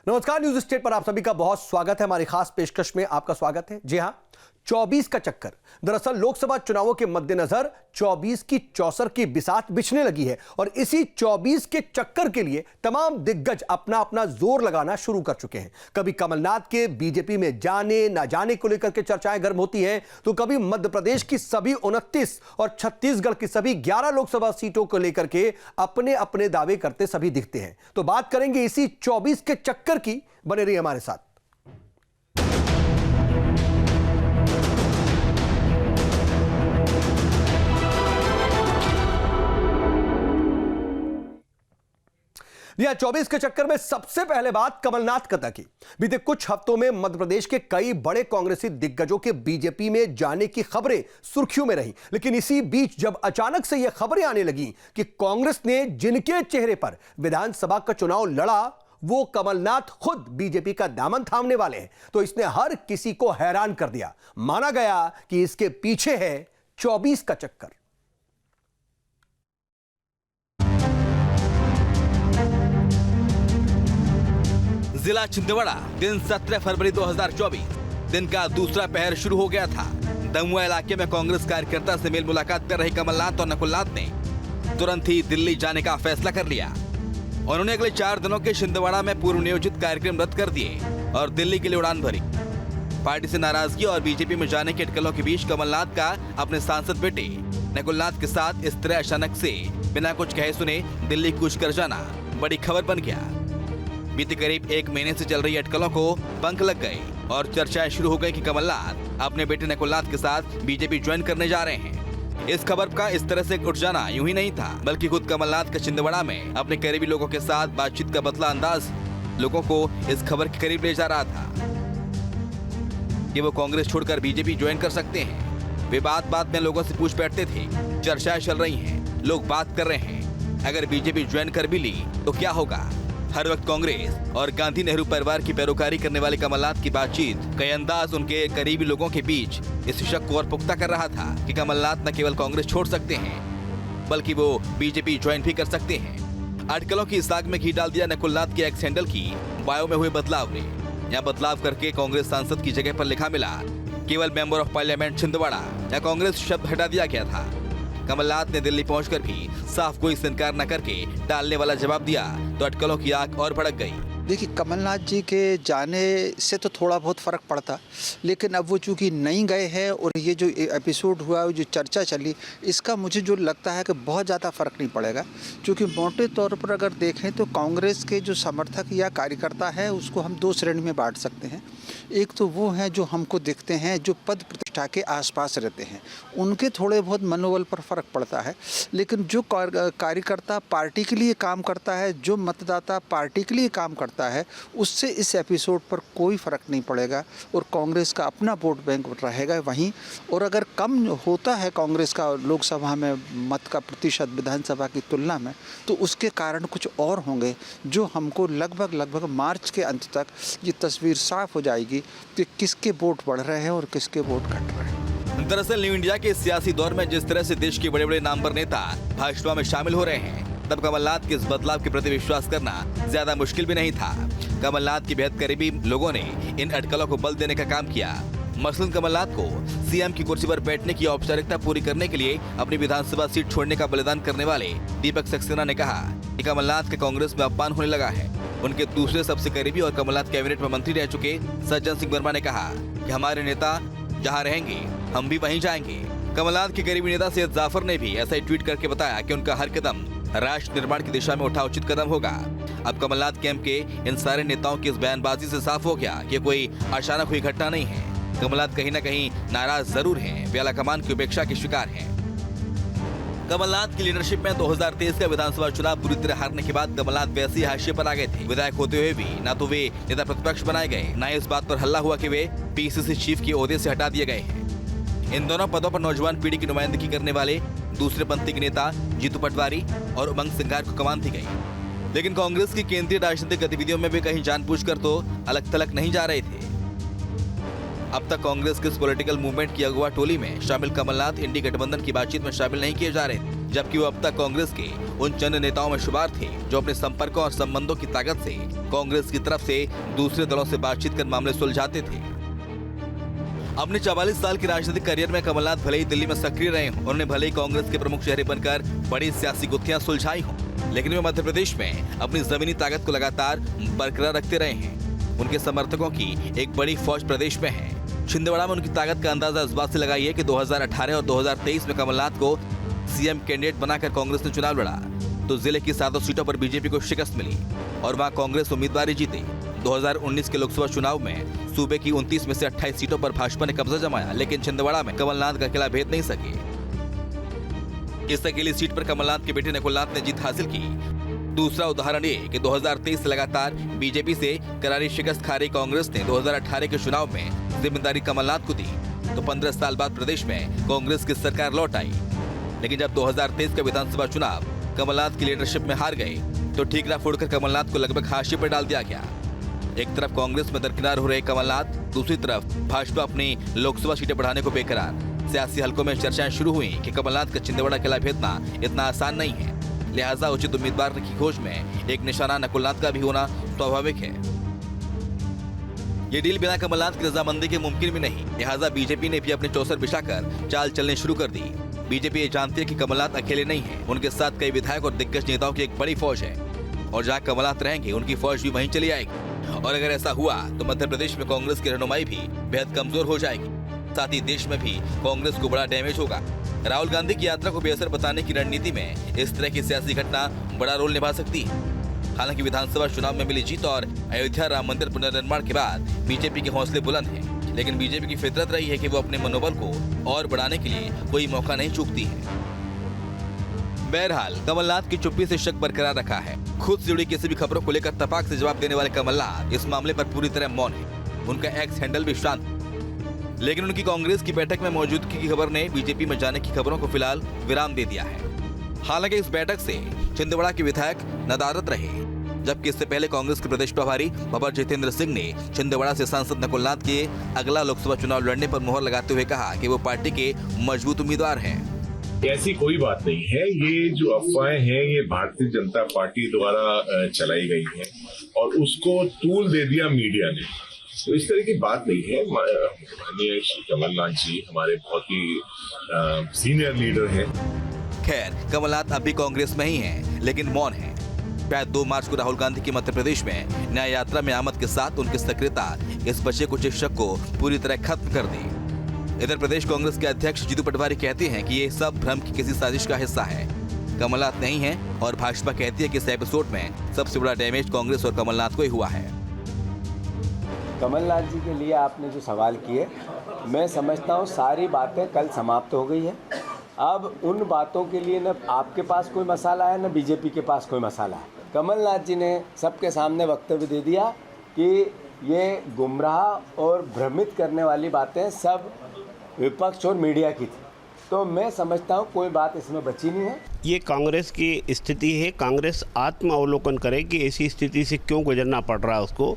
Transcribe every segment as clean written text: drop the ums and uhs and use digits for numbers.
नमस्कार, news state पर आप सभी का बहुत स्वागत है। हमारी खास पेशकश में आपका स्वागत है। जी हां, 24 का चक्कर। दरअसल लोकसभा चुनावों के मद्देनजर 24 की चौसर की बिसात बिछने लगी है और इसी 24 के चक्कर के लिए तमाम दिग्गज अपना अपना जोर लगाना शुरू कर चुके हैं। कभी कमलनाथ के बीजेपी में जाने ना जाने को लेकर के चर्चाएं गर्म होती हैं, तो कभी मध्य प्रदेश की सभी 29 और छत्तीसगढ़ की सभी 11 लोकसभा सीटों को लेकर के अपने अपने दावे करते सभी दिखते हैं। तो बात करेंगे इसी 24 के चक्कर की। बने रहिए हमारे साथ। यह 24 के चक्कर में सबसे पहले बात कमलनाथ कथा की। बीते कुछ हफ्तों में मध्य प्रदेश के कई बड़े कांग्रेसी दिग्गजों के बीजेपी में जाने की खबरें सुर्खियों में रही, लेकिन इसी बीच जब अचानक से यह खबरें आने लगी कि कांग्रेस ने जिनके चेहरे पर विधानसभा का चुनाव लड़ा वो कमलनाथ खुद बीजेपी का दामन थामने वाले हैं, तो इसने हर किसी को हैरान कर दिया। माना गया कि इसके पीछे है 24 का चक्कर। जिला छिंदवाड़ा, दिन 17 फरवरी 2024। दिन का दूसरा पहर शुरू हो गया था। दमुआ इलाके में कांग्रेस कार्यकर्ता से मेल मुलाकात कर रहे कमलनाथ और नकुलनाथ ने तुरंत ही दिल्ली जाने का फैसला कर लिया। उन्होंने अगले 4 दिनों के छिंदवाड़ा में पूर्व नियोजित कार्यक्रम रद्द कर दिए और दिल्ली के लिए उड़ान भरी। पार्टी से नाराजगी और बीजेपी में जाने के अटकलों के बीच कमलनाथ का अपने सांसद बेटे नकुलनाथ के साथ इस तरह अचानक से बिना कुछ कहे सुने दिल्ली कूच कर जाना बड़ी खबर बन गया। बीते करीब 1 महीने से चल रही अटकलों को पंख लग गए और चर्चाएं शुरू हो गई कि कमलनाथ अपने बेटे नकुलनाथ के साथ बीजेपी ज्वाइन करने जा रहे हैं। इस खबर का इस तरह से उठ जाना यूं ही नहीं था, बल्कि खुद कमलनाथ का छिंदवाड़ा में अपने करीबी लोगों के साथ बातचीत का बदला अंदाज लोगों को इस खबर के करीब ले जा रहा था कि वो कांग्रेस छोड़कर बीजेपी ज्वाइन कर सकते हैं। वे बात बात में लोगों से पूछ बैठते थे। चर्चाएं चल रही हैं, लोग बात कर रहे हैं, अगर बीजेपी ज्वाइन कर भी ली तो क्या होगा। हर वक्त कांग्रेस और गांधी नेहरू परिवार की पैरोकारी करने वाले कमलनाथ की बातचीत कई अंदाज उनके करीबी लोगों के बीच इस शक को और पुख्ता कर रहा था कि कमलनाथ न केवल कांग्रेस छोड़ सकते हैं बल्कि वो बीजेपी ज्वाइन भी कर सकते हैं। अटकलों की साग में घी डाल दिया नकुलनाथ के एक्स हैंडल की बायो में हुए बदलाव ने। यहाँ बदलाव करके कांग्रेस सांसद की जगह पर लिखा मिला केवल मेंबर ऑफ पार्लियामेंट छिंदवाड़ा या कांग्रेस शब्द हटा दिया गया था। कमलनाथ ने दिल्ली पहुंचकर भी साफ कोई से इनकार न करके टालने वाला जवाब दिया तो अटकलों की आग और भड़क गई। देखिए, कमलनाथ जी के जाने से तो थोड़ा बहुत फ़र्क पड़ता, लेकिन अब वो चूँकि नहीं गए हैं और ये जो एपिसोड हुआ, जो चर्चा चली, इसका मुझे जो लगता है कि बहुत ज़्यादा फ़र्क नहीं पड़ेगा। क्योंकि मोटे तौर पर अगर देखें तो कांग्रेस के जो समर्थक या कार्यकर्ता है उसको हम 2 श्रेणी में बांट सकते हैं। एक तो वो हैं जो हमको दिखते हैं, जो पद प्रतिष्ठा के आसपास रहते हैं, उनके थोड़े बहुत मनोबल पर फ़र्क पड़ता है। लेकिन जो कार्यकर्ता पार्टी के लिए काम करता है, जो मतदाता पार्टी के लिए काम करता है, उससे इस एपिसोड पर कोई फ़र्क नहीं पड़ेगा और कांग्रेस का अपना वोट बैंक रहेगा वहीं। और अगर कम होता है कांग्रेस का लोकसभा में मत का प्रतिशत विधानसभा की तुलना में, तो उसके कारण कुछ और होंगे जो हमको लगभग मार्च के अंत तक ये तस्वीर साफ हो जाएगी कि किसके वोट बढ़ रहे हैं और किसके वोट घट रहे हैं। दरअसल न्यू इंडिया के सियासी दौर में जिस तरह से देश के बड़े बड़े नामवर नेता भाजपा में शामिल हो रहे हैं, तब कमलनाथ के इस बदलाव के प्रति विश्वास करना ज्यादा मुश्किल भी नहीं था। कमलनाथ की बेहद करीबी लोगों ने इन अटकलों को बल देने का काम किया। मसलन कमलनाथ को सीएम की कुर्सी पर बैठने की औपचारिकता पूरी करने के लिए अपनी विधानसभा सीट छोड़ने का बलिदान करने वाले दीपक सक्सेना ने कहा कि कमलनाथ के कांग्रेस में अपमान होने लगा है। उनके दूसरे सबसे करीबी और कमलनाथ कैबिनेट में मंत्री रह चुके सज्जन सिंह वर्मा ने कहा कि हमारे नेता जहाँ रहेंगे हम भी वहीं जाएंगे। कमलनाथ के करीबी नेता सैयद जाफर ने भी ऐसा ही ट्वीट करके बताया कि उनका हर कदम राष्ट्र निर्माण की दिशा में उठा उचित कदम होगा। अब कमलनाथ कैंप के इन सारे नेताओं की इस बयानबाजी से साफ हो गया कि कोई अचानक हुई घटना नहीं है। कमलनाथ कहीं न कहीं नाराज जरूर हैं, वे आलाकमान की उपेक्षा के शिकार हैं। कमलनाथ की लीडरशिप में 2023 का विधानसभा चुनाव बुरी तरह हारने के बाद कमलनाथ वैसे ही हाशिए पर आ गए थे। विधायक होते हुए भी न तो वे नेता प्रतिपक्ष बनाए गए, न ही इस बात पर हल्ला हुआ कि वे पीसीसी चीफ के ओहदे से हटा दिए गए हैं। इन दोनों पदों पर नौजवान पीढ़ी की नुमाइंदगी करने वाले दूसरे पंथी के नेता जीतू पटवारी और उमंग सिंघार को कमान दी गई। लेकिन कांग्रेस की केंद्रीय राजनीतिक गतिविधियों में वे कहीं जानबूझकर तो अलग थलग नहीं जा रहे थे। अब तक कांग्रेस के इस पॉलिटिकल मूवमेंट की अगुवा टोली में शामिल कमलनाथ इंडी गठबंधन की बातचीत में शामिल नहीं किए जा रहे, जबकि वो अब तक कांग्रेस के उन चंद नेताओं में शुमार थे जो अपने संपर्कों और संबंधों की ताकत से कांग्रेस की तरफ से दूसरे दलों से बातचीत कर मामले सुलझाते थे। अपने 44 साल के राजनीतिक करियर में कमलनाथ भले ही दिल्ली में सक्रिय रहे हों, उन्होंने भले ही कांग्रेस के प्रमुख चेहरे बनकर बड़ी सियासी गुत्थियां सुलझाई हों, लेकिन वे मध्य प्रदेश में अपनी जमीनी ताकत को लगातार बरकरार रखते रहे हैं। उनके समर्थकों की एक बड़ी फौज प्रदेश में है। छिंदवाड़ा में उनकी ताकत का अंदाजा इस बात से लगाइए कि 2018 और 2023 में कमलनाथ को सीएम कैंडिडेट बनाकर कांग्रेस ने चुनाव लड़ा तो जिले की 7 सीटों पर बीजेपी को शिकस्त मिली और वहां कांग्रेस उम्मीदवार जीते। 2019 के लोकसभा चुनाव में सूबे की 29 में से 28 सीटों पर भाजपा ने कब्जा जमाया, लेकिन छिंदवाड़ा में कमलनाथ का किला भेद नहीं सके। इस अकेली सीट पर कमलनाथ के बेटे नकुलनाथ ने जीत हासिल की। दूसरा उदाहरण ये कि 2023 से लगातार बीजेपी से करारी शिकस्त खा रही कांग्रेस ने 2018 के चुनाव में जिम्मेदारी कमलनाथ को दी तो 15 साल बाद प्रदेश में कांग्रेस की सरकार लौट आई। लेकिन जब 2023 का विधानसभा चुनाव कमलनाथ की लीडरशिप में हार गए तो ठीकरा फोड़कर कमलनाथ को लगभग हाशिए पर डाल दिया गया। एक तरफ कांग्रेस में दरकिनार हो रहे कमलनाथ, दूसरी तरफ भाजपा अपनी लोकसभा सीटें बढ़ाने को बेकरार। सियासी हलकों में चर्चाएं शुरू हुई कि कमलनाथ का छिंदवाड़ा किला भेदना इतना आसान नहीं है, लिहाजा उचित उम्मीदवार की खोज में एक निशाना नकुलनाथ का भी होना स्वाभाविक है। ये डील बिना कमलनाथ की रजामंदी के मुमकिन भी नहीं, लिहाजा बीजेपी ने भी अपने चौसर बिछाकर चाल चलने शुरू कर दी। बीजेपी ये जानती है कि कमलनाथ अकेले नहीं है, उनके साथ कई विधायक और दिग्गज नेताओं की एक बड़ी फौज है और जहां कमलनाथ रहेंगे उनकी फौज भी वहीं चली आएगी। और अगर ऐसा हुआ तो मध्य प्रदेश में कांग्रेस की रहनुमाई भी बेहद कमजोर हो जाएगी, साथ ही देश में भी कांग्रेस को बड़ा डैमेज होगा। राहुल गांधी की यात्रा को बेअसर बताने की रणनीति में इस तरह की सियासी घटना बड़ा रोल निभा सकती है। हालांकि विधानसभा चुनाव में मिली जीत और अयोध्या राम मंदिर पुनर्निर्माण के बाद बीजेपी के हौसले बुलंद हैं, लेकिन बीजेपी की फितरत रही है कि वो अपने मनोबल को और बढ़ाने के लिए कोई मौका नहीं चूकती है। बहरहाल कमलनाथ की चुप्पी से शक बरकरार रखा है। खुद से जुड़ी किसी भी खबरों को लेकर तपाक से जवाब देने वाले कमलनाथ इस मामले पर पूरी तरह मौन है। उनका एक्स हैंडल भी शांत, लेकिन उनकी कांग्रेस की बैठक में मौजूदगी की खबर ने बीजेपी में जाने की खबरों को फिलहाल विराम दे दिया है। हालांकि इस बैठक से छिंदवाड़ा के विधायक नदारद रहे, जबकि इससे पहले कांग्रेस के प्रदेश प्रभारी बाबा जितेंद्र सिंह ने छिंदवाड़ा से सांसद नकुलनाथ के अगला लोकसभा चुनाव लड़ने पर मुहर लगाते हुए कहा कि वो पार्टी के मजबूत उम्मीदवार हैं। ऐसी कोई बात नहीं है, ये जो अफवाहें हैं ये भारतीय जनता पार्टी द्वारा चलाई गई है और उसको तूल दे दिया मीडिया ने। तो इस तरह की बात नहीं है। माननीय श्री कमलनाथ जी हमारे बहुत ही सीनियर लीडर हैं। खैर, कमलनाथ अब भी कांग्रेस में ही हैं, लेकिन मौन हैं। शायद 2 मार्च को राहुल गांधी की मध्य प्रदेश में न्याय यात्रा में आमद के साथ उनकी सक्रियता इस बचे कुछ शक को पूरी तरह खत्म कर दी। इधर प्रदेश कांग्रेस के अध्यक्ष जीतू पटवारी कहते हैं कि ये सब भ्रम की किसी साजिश का हिस्सा है, कमलनाथ नहीं है, और भाजपा कहती है कि इस एपिसोड में सबसे बड़ा डैमेज कांग्रेस और कमलनाथ को ही हुआ है। कमलनाथ जी के लिए आपने जो सवाल किए, मैं समझता हूँ सारी बातें कल समाप्त हो गई है। अब उन बातों के लिए न आपके पास कोई मसाला है न बीजेपी के पास कोई मसाला है। कमलनाथ जी ने सबके सामने वक्तव्य दे दिया कि ये गुमराह और भ्रमित करने वाली बातें सब विपक्ष और मीडिया की थी। तो मैं समझता हूँ कोई बात इसमें बची नहीं है। ये कांग्रेस की स्थिति है। कांग्रेस आत्म अवलोकन करे कि ऐसी स्थिति से क्यों गुजरना पड़ रहा है उसको,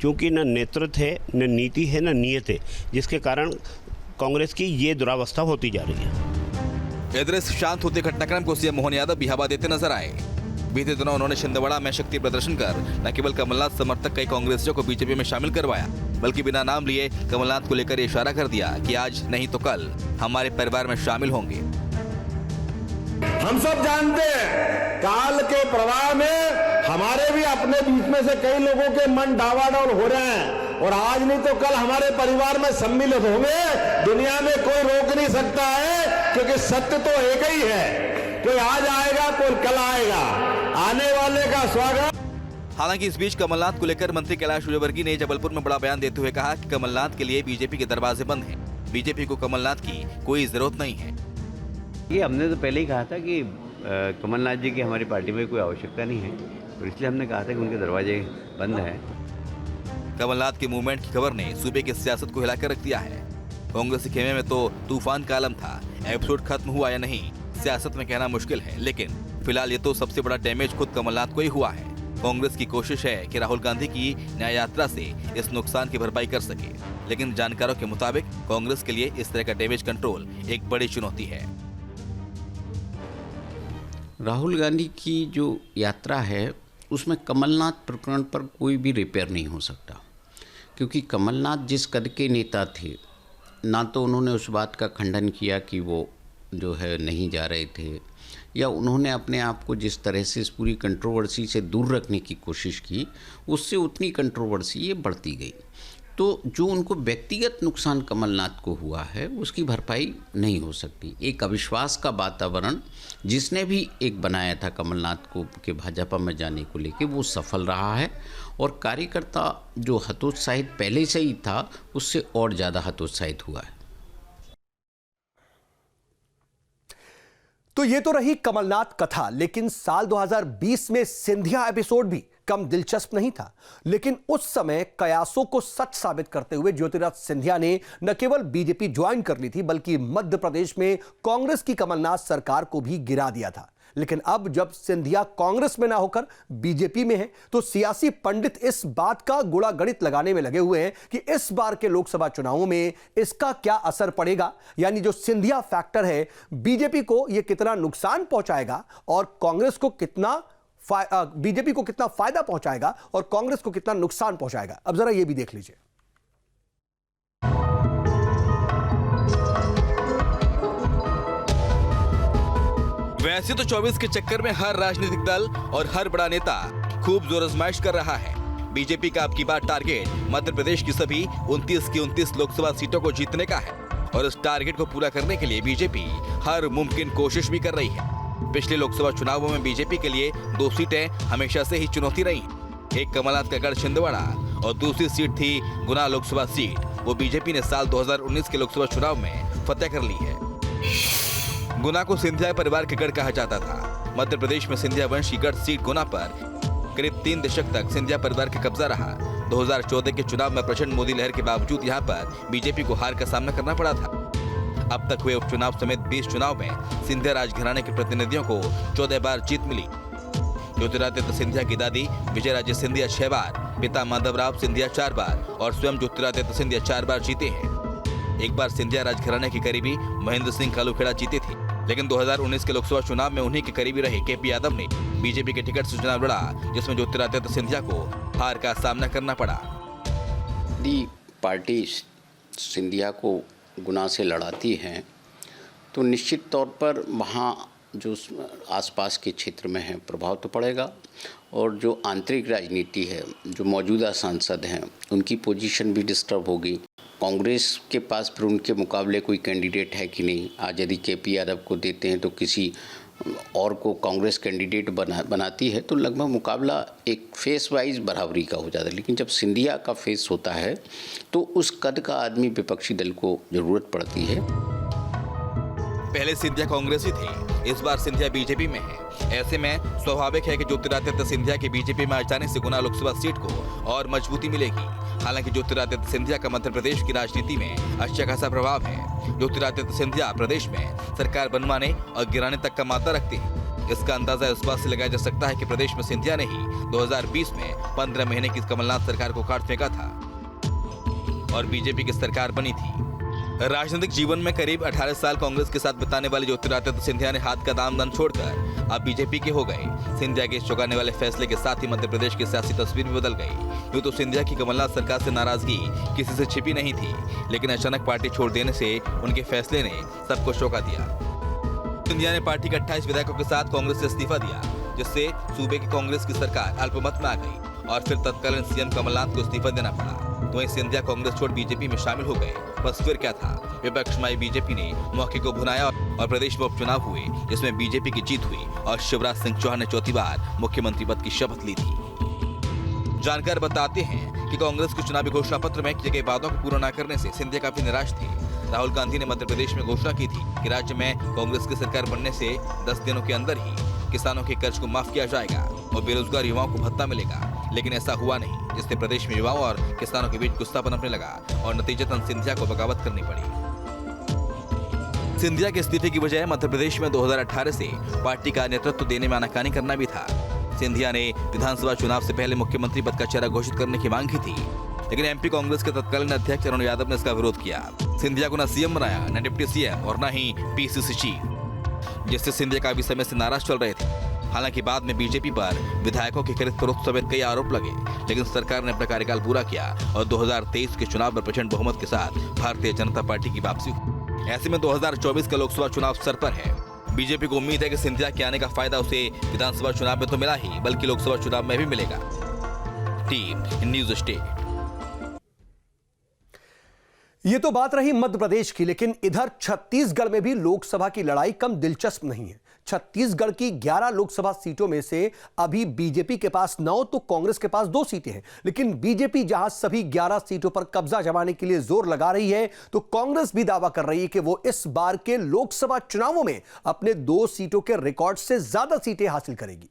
क्योंकि न नेतृत्व है, न नीति है, न नीयत है, जिसके कारण कांग्रेस की ये दुरावस्था होती जा रही है। इधर इस शांत होते घटनाक्रम को सीएम मोहन यादव भी हवा देते नजर आए। बीते दिनों उन्होंने छिंदवाड़ा में शक्ति प्रदर्शन कर न केवल कमलनाथ समर्थक कई कांग्रेसियों को बीजेपी में शामिल करवाया, बल्कि बिना नाम लिए कमलनाथ को लेकर इशारा कर दिया कि आज नहीं तो कल हमारे परिवार में शामिल होंगे। हम सब जानते हैं काल के प्रवाह में हमारे भी अपने बीच में से कई लोगों के मन डावाडोल हो रहे हैं और आज नहीं तो कल हमारे परिवार में सम्मिलित होंगे। दुनिया में कोई रोक नहीं सकता है, क्योंकि सत्य तो एक ही है। कोई आज आएगा, कोई कल आएगा, आने वाले का स्वागत। हालांकि इस बीच कमलनाथ को लेकर मंत्री कैलाश विजयवर्गीय ने जबलपुर में बड़ा बयान देते हुए कहा कि कमलनाथ के लिए बीजेपी के दरवाजे बंद हैं। बीजेपी को कमलनाथ की कोई जरूरत नहीं है। ये हमने तो पहले ही कहा था कि कमलनाथ जी की हमारी पार्टी में कोई आवश्यकता नहीं है, तो इसलिए हमने कहा था कि उनके दरवाजे बंद हैं। कमलनाथ के मूवमेंट की खबर ने सूबे की सियासत को हिलाकर रख दिया है। कांग्रेस के खेमे में तो तूफान का आलम था। एपिसोड खत्म हुआ या नहीं सियासत में कहना मुश्किल है, लेकिन फिलहाल ये तो सबसे बड़ा डैमेज खुद कमलनाथ को ही हुआ है। कांग्रेस की कोशिश है कि राहुल गांधी की न्याय यात्रा से इस नुकसान की भरपाई कर सके, लेकिन जानकारों के मुताबिक कांग्रेस के लिए इस तरह का डैमेज कंट्रोल एक बड़ी चुनौती है। राहुल गांधी की जो यात्रा है उसमें कमलनाथ प्रकरण पर कोई भी रिपेयर नहीं हो सकता, क्योंकि कमलनाथ जिस कद के नेता थे, ना तो उन्होंने उस बात का खंडन किया कि वो जो है नहीं जा रहे थे, या उन्होंने अपने आप को जिस तरह से इस पूरी कंट्रोवर्सी से दूर रखने की कोशिश की, उससे उतनी कंट्रोवर्सी ये बढ़ती गई। तो जो उनको व्यक्तिगत नुकसान कमलनाथ को हुआ है उसकी भरपाई नहीं हो सकती। एक अविश्वास का वातावरण जिसने भी एक बनाया था कमलनाथ को के भाजपा में जाने को लेके, वो सफल रहा है, और कार्यकर्ता जो हतोत्साहित पहले से ही था उससे और ज़्यादा हतोत्साहित हुआ है। तो ये तो रही कमलनाथ कथा, लेकिन साल 2020 में सिंधिया एपिसोड भी कम दिलचस्प नहीं था। लेकिन उस समय कयासों को सच साबित करते हुए ज्योतिरादित्य सिंधिया ने न केवल बीजेपी ज्वाइन कर ली थी, बल्कि मध्य प्रदेश में कांग्रेस की कमलनाथ सरकार को भी गिरा दिया था। लेकिन अब जब सिंधिया कांग्रेस में ना होकर बीजेपी में है, तो सियासी पंडित इस बात का गुणा गणित लगाने में लगे हुए हैं कि इस बार के लोकसभा चुनावों में इसका क्या असर पड़ेगा, यानी जो सिंधिया फैक्टर है बीजेपी को यह कितना नुकसान पहुंचाएगा और कांग्रेस को कितना बीजेपी को कितना फायदा पहुंचाएगा और कांग्रेस को कितना नुकसान पहुंचाएगा। अब जरा यह भी देख लीजिए। वैसे तो 24 के चक्कर में हर राजनीतिक दल और हर बड़ा नेता खूब जोर आजमाइश कर रहा है। बीजेपी का अब की बार टारगेट मध्य प्रदेश की सभी 29 की 29 लोकसभा सीटों को जीतने का है, और इस टारगेट को पूरा करने के लिए बीजेपी हर मुमकिन कोशिश भी कर रही है। पिछले लोकसभा चुनावों में बीजेपी के लिए 2 सीटें हमेशा से ही चुनौती रही। एक कमलनाथ का गढ़ छिंदवाड़ा और दूसरी सीट थी गुना लोकसभा सीट, वो बीजेपी ने साल 2019 के लोकसभा चुनाव में फतेह कर ली है। गुना को सिंधिया परिवार के गढ़ कहा जाता था। मध्य प्रदेश में सिंधिया वंश की गढ़ सीट गुना पर करीब 3 दशक तक सिंधिया परिवार का कब्जा रहा। 2014 के चुनाव में प्रचंड मोदी लहर के बावजूद यहां पर बीजेपी को हार का सामना करना पड़ा था। अब तक हुए उपचुनाव समेत 20 चुनाव में सिंधिया राजघराने के प्रतिनिधियों को 14 बार जीत मिली। ज्योतिरादित्य सिंधिया की दादी विजयराजे सिंधिया 6 बार, पिता माधवराव सिंधिया 4 बार और स्वयं ज्योतिरादित्य सिंधिया 4 बार जीते हैं। एक बार सिंधिया राजघराने के करीबी महेंद्र सिंह कालूखेड़ा जीते थे, लेकिन 2019 के लोकसभा चुनाव में उन्हीं के करीबी रहे केपी यादव ने बीजेपी के टिकट से चुनाव लड़ा, जिसमें ज्योतिरादित्य सिंधिया को हार का सामना करना पड़ा। पार्टी सिंधिया को गुना से लड़ाती हैं तो निश्चित तौर पर वहाँ जो आसपास के क्षेत्र में है प्रभाव तो पड़ेगा, और जो आंतरिक राजनीति है, जो मौजूदा सांसद हैं, उनकी पोजीशन भी डिस्टर्ब होगी। कांग्रेस के पास फिर उनके मुकाबले कोई कैंडिडेट है कि नहीं। आज यदि केपी यादव को देते हैं तो किसी और को कांग्रेस कैंडिडेट बनाती है, तो लगभग मुकाबला एक फेस वाइज बराबरी का हो जाता है। लेकिन जब सिंधिया का फेस होता है तो उस कद का आदमी विपक्षी दल को जरूरत पड़ती है। पहले सिंधिया कांग्रेसी थे, इस बार सिंधिया बीजेपी में है। ऐसे में स्वाभाविक है कि ज्योतिरादित्य सिंधिया के बीजेपी में आ जाने से गुना लोकसभा सीट को और मजबूती मिलेगी। हालांकि ज्योतिरादित्य सिंधिया का मध्य प्रदेश की राजनीति में अच्छा खासा प्रभाव है। ज्योतिरादित्य सिंधिया प्रदेश में सरकार बनवाने और गिराने तक का मादा रखते हैं। इसका अंदाजा इस बात से लगाया जा सकता है कि प्रदेश में सिंधिया ने ही 2020 में 15 महीने की कमलनाथ सरकार को काट फेंका था और बीजेपी की सरकार बनी थी। राजनीतिक जीवन में करीब 18 साल कांग्रेस के साथ बिताने वाले ज्योतिरादित्य सिंधिया ने हाथ का दाम दंड छोड़कर अब बीजेपी के हो गए। सिंधिया के इस चौंकाने वाले फैसले के साथ ही मध्य प्रदेश की सियासी तस्वीर भी बदल गई। यूं तो सिंधिया की कमलनाथ सरकार से नाराजगी किसी से छिपी नहीं थी, लेकिन अचानक पार्टी छोड़ देने से उनके फैसले ने सबको चौंका दिया। सिंधिया ने पार्टी के 28 विधायकों के साथ कांग्रेस से इस्तीफा दिया, जिससे सूबे की कांग्रेस की सरकार अल्पमत में आ गई और फिर तत्कालीन सीएम कमलनाथ को इस्तीफा देना पड़ा। तो वहीं सिंधिया कांग्रेस छोड़ बीजेपी में शामिल हो गए। बस फिर क्या था, विपक्ष में बीजेपी ने मौके को भुनाया और प्रदेश में उपचुनाव हुए, जिसमें बीजेपी की जीत हुई और शिवराज सिंह चौहान ने चौथी बार मुख्यमंत्री पद की शपथ ली थी। जानकार बताते हैं कि कांग्रेस के चुनावी घोषणा पत्र में किए गए वादों को पूरा न करने से सिंधिया काफी निराश थे। राहुल गांधी ने मध्य प्रदेश में घोषणा की थी कि राज्य में कांग्रेस की सरकार बनने से 10 दिनों के अंदर ही किसानों के कर्ज को माफ किया जाएगा और बेरोजगार युवाओं को भत्ता मिलेगा, लेकिन ऐसा हुआ नहीं, जिससे प्रदेश में युवाओं और किसानों के बीच गुस्सा पनपने लगा और नतीजतन सिंधिया को बगावत करनी पड़ी। सिंधिया के इस्तीफे की वजह मध्य प्रदेश में 2018 से पार्टी का नेतृत्व देने में आनाकानी करना भी था। सिंधिया ने विधानसभा चुनाव से पहले मुख्यमंत्री पद का चेहरा घोषित करने की मांग की थी, लेकिन एमपी कांग्रेस के तत्कालीन अध्यक्ष अरुण यादव ने इसका विरोध किया। सिंधिया को न सीएम बनाया, न डिप्टी सीएम और न ही पीसीसी चीफ, जिससे सिंधिया काफी समय से नाराज चल रहे थे। हालांकि बाद में बीजेपी पर विधायकों की खरीद फरोख्त समेत कई आरोप लगे, लेकिन सरकार ने अपना कार्यकाल पूरा किया और 2023 के चुनाव में प्रचंड बहुमत के साथ भारतीय जनता पार्टी की वापसी हुई। ऐसे में 2024 का लोकसभा चुनाव सर पर है। बीजेपी को उम्मीद है कि सिंधिया के आने का फायदा उसे विधानसभा चुनाव में तो मिला ही, बल्कि लोकसभा चुनाव में भी मिलेगा। Team news state. ये तो बात रही मध्य प्रदेश की, लेकिन इधर छत्तीसगढ़ में भी लोकसभा की लड़ाई कम दिलचस्प नहीं है। छत्तीसगढ़ की 11 लोकसभा सीटों में से अभी बीजेपी के पास 9 तो कांग्रेस के पास 2 सीटें हैं, लेकिन बीजेपी जहां सभी 11 सीटों पर कब्जा जमाने के लिए जोर लगा रही है, तो कांग्रेस भी दावा कर रही है कि वो इस बार के लोकसभा चुनावों में अपने 2 सीटों के रिकॉर्ड से ज्यादा सीटें हासिल करेगी।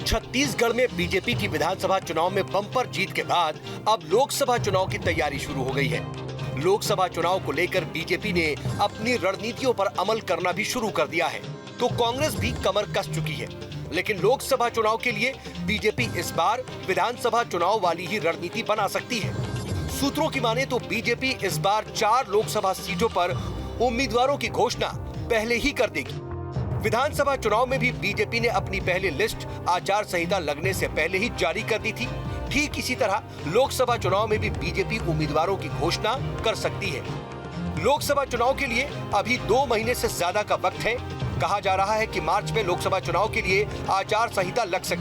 छत्तीसगढ़ में बीजेपी की विधानसभा चुनाव में बम्पर जीत के बाद अब लोकसभा चुनाव की तैयारी शुरू हो गई है। लोकसभा चुनाव को लेकर बीजेपी ने अपनी रणनीतियों पर अमल करना भी शुरू कर दिया है, तो कांग्रेस भी कमर कस चुकी है। लेकिन लोकसभा चुनाव के लिए बीजेपी इस बार विधानसभा चुनाव वाली ही रणनीति बना सकती है। सूत्रों की माने तो बीजेपी इस बार 4 लोकसभा सीटों पर उम्मीदवारों की घोषणा पहले ही कर देगी। विधानसभा चुनाव में भी बीजेपी ने अपनी पहली लिस्ट आचार संहिता लगने से पहले ही जारी कर दी थी। ठीक इसी तरह लोकसभा चुनाव में भी बीजेपी उम्मीदवारों की घोषणा कर सकती है। लोकसभा चुनाव के लिए अभी 2 महीने से ज्यादा का वक्त है। कहा जा रहा है कि मार्च में लोकसभा चुनाव के लिए आचार संहिता लग सकती है।